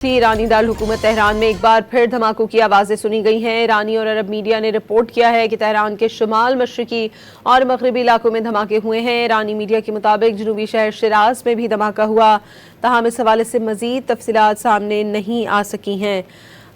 ईरानी दारकूमत Tehran में एक बार फिर धमाकों की आवाज़ें सुनी गई हैं। ईरानी और अरब मीडिया ने रिपोर्ट किया है कि तेहरान के शुमाल मशरकी और मगरबी इलाकों में धमाके हुए हैं। ईरानी मीडिया के मुताबिक जनूबी शहर शिराज में भी धमाका हुआ, ताहम इस हवाले से मज़ीद तफसीलात सामने नहीं आ सकी हैं।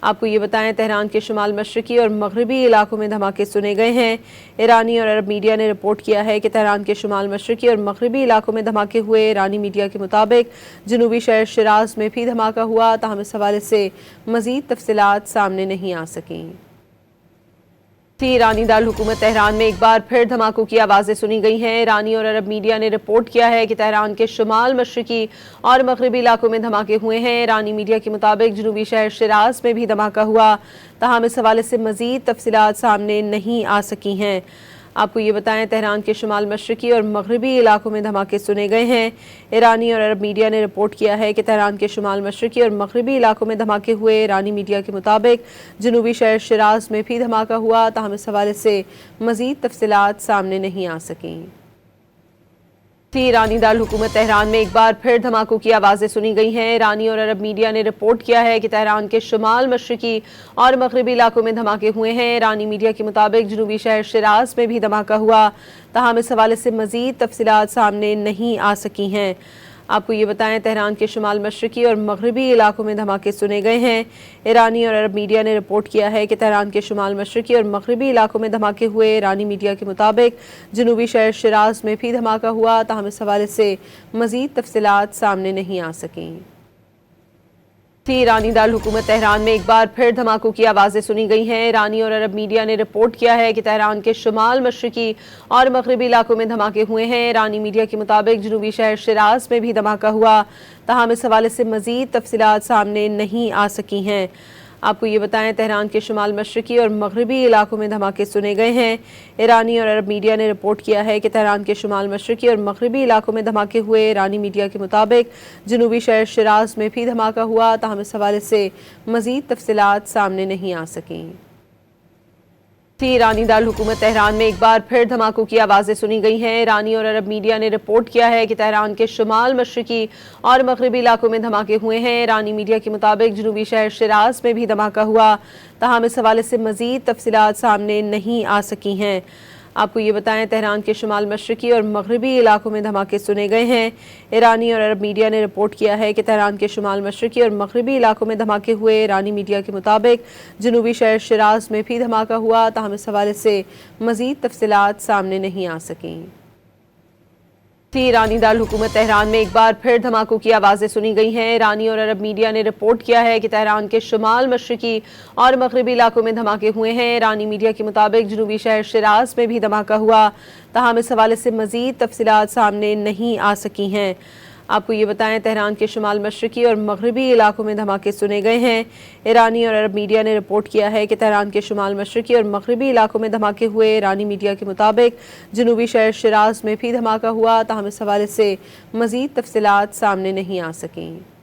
आपको ये बताएं, तेहरान के शुमाल मशरकी और मगरबी इलाकों में धमाके सुने गए हैं। ईरानी और अरब मीडिया ने रिपोर्ट किया है कि तेहरान के शुमाल मशरकी और मगरबी इलाकों में धमाके हुए। ईरानी मीडिया के मुताबिक जनूबी शहर शिराज में भी धमाका हुआ, ताहम इस हवाले से मज़ीद तफसीलात सामने नहीं आ सकीं। ईरानी दारकूमत तेहरान में एक बार फिर धमाकों की आवाज़ें सुनी गई हैं। ईरानी और अरब मीडिया ने रिपोर्ट किया है कि तेहरान के शुमाल मशरकी और मगरबी इलाकों में धमाके हुए हैं। ईरानी मीडिया के मुताबिक जनूबी शहर शिराज में भी धमाका हुआ, ताहम इस हवाले से मज़ीद तफसीलात सामने नहीं आ सकी हैं। आपको ये बताएं, तेहरान के शुमाल मशरकी और मगरबी इलाकों में धमाके सुने गए हैं। ईरानी और अरब मीडिया ने रिपोर्ट किया है कि तेहरान के शुमाल मशरकी और मगरबी इलाकों में धमाके हुए। ईरानी मीडिया के मुताबिक जनूबी शहर शिराज में भी धमाका हुआ, ताहम इस हवाले से मज़ीद तफसीलात सामने नहीं आ सकीं। ईरानी दारकूमत तेहरान में एक बार फिर धमाकों की आवाज़ें सुनी गई हैं। ईरानी और अरब मीडिया ने रिपोर्ट किया है कि तेहरान के शुमाल मशरकी और मगरबी इलाकों में धमाके हुए हैं। ईरानी मीडिया के मुताबिक जनूबी शहर शिराज में भी धमाका हुआ, ताहम इस हवाले से मज़ीद तफसीलात सामने नहीं आ सकी हैं। आपको ये बताएं, तेहरान के शुमाल मशरकी और मगरबी इलाकों में धमाके सुने गए हैं। ईरानी और अरब मीडिया ने रिपोर्ट किया है कि तेहरान के शुमाल मशरकी और मगरबी इलाकों में धमाके हुए। ईरानी मीडिया के मुताबिक जनूबी शहर शिराज में भी धमाका हुआ, ताहम इस हवाले से मज़ीद तफसीलात सामने नहीं आ सकीं। ईरानी दारकूमत तेहरान में एक बार फिर धमाकों की आवाज़ें सुनी गई हैं। ईरानी और अरब मीडिया ने रिपोर्ट किया है कि तेहरान के शुमाल मशरकी और मगरबी इलाकों में धमाके हुए हैं। ईरानी मीडिया के मुताबिक जनूबी शहर शिराज में भी धमाका हुआ, ताहम इस हवाले से मज़ीद तफसीलात सामने नहीं आ सकी हैं। आपको ये बताएं, तेहरान के शुमाल मशरकी और मगरबी इलाकों में धमाके सुने गए हैं। ईरानी और अरब मीडिया ने रिपोर्ट किया है कि तेहरान के शुमाल मशरकी और मगरबी इलाकों में धमाके हुए। ईरानी मीडिया के मुताबिक जनूबी शहर शिराज में भी धमाका हुआ, ताहम इस हवाले से मज़ीद तफसीलात सामने नहीं आ सकीं। ईरानी दारकूमत तेहरान में एक बार फिर धमाकों की आवाज़ें सुनी गई हैं। ईरानी और अरब मीडिया ने रिपोर्ट किया है कि तेहरान के शुमाल मशरकी और मगरबी इलाकों में धमाके हुए हैं। ईरानी मीडिया के मुताबिक जनूबी शहर शिराज में भी धमाका हुआ, ताहम इस हवाले से मज़ीद तफसीलात सामने नहीं आ सकी हैं। आपको ये बताएं, तेहरान के शुमाल मशरकी और मगरबी इलाकों में धमाके सुने गए हैं। ईरानी और अरब मीडिया ने रिपोर्ट किया है कि तेहरान के शुमाल मशरकी और मगरबी इलाकों में धमाके हुए। ईरानी मीडिया के मुताबिक जनूबी शहर शिराज में भी धमाका हुआ, ताहम इस हवाले से मज़ीद तफसीलात सामने नहीं आ सकीं। ईरानी दारकूमत तेहरान में एक बार फिर धमाकों की आवाज़ें सुनी गई हैं। ईरानी और अरब मीडिया ने रिपोर्ट किया है कि तेहरान के शुमाल मशरकी और मगरबी इलाकों में धमाके हुए हैं। ईरानी मीडिया के मुताबिक जनूबी शहर शिराज में भी धमाका हुआ, ताहम इस हवाले से मज़ीद तफसीलात सामने नहीं आ सकी हैं। आपको ये बताएं, तेहरान के शुमाल मशरकी और मगरबी इलाकों में धमाके सुने गए हैं। ईरानी और अरब मीडिया ने रिपोर्ट किया है कि तेहरान के शुमाल मशरकी और मगरबी इलाकों में धमाके हुए। ईरानी मीडिया के मुताबिक जनूबी शहर शिराज में भी धमाका हुआ, ताहम इस हवाले से मज़ीद तफसीलात सामने नहीं आ सकीं।